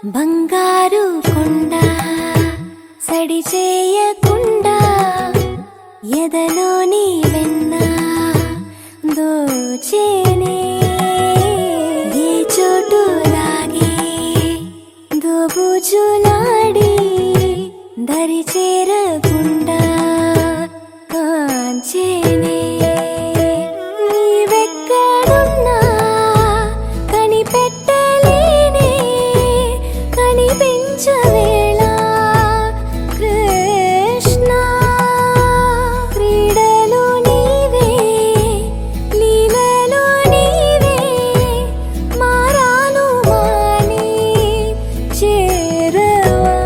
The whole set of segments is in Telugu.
బంగారు కొండ సడి చేయకుండా ఎదలోని వెన్న దోచేనే ఏ చోటు లాగే దోబుజులాడి దరి చేరకుండా కాంచేనే నీవెక్కడున్నా కనిపెట్టలేనే కనిపించవేళ కృష్ణ క్రీడలు నీవే లీలలు నీవే మారాను మాని చేరవా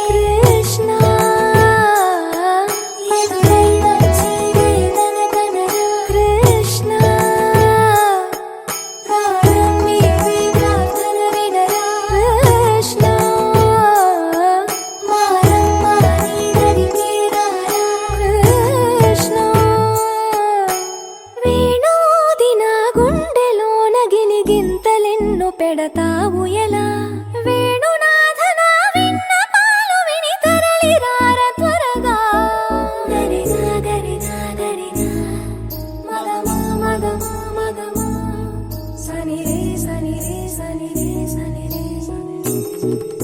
కృష్ణ కృష్ణ గింతలెన్ను పెడతావు ఎలా వేణునాథన విన్నపాలు విని తరలి రార త్వరగా గరిగా గరిగా గరిగా మగమా మగమా మగమా సని రే సని రే సని రే సని రే సని రే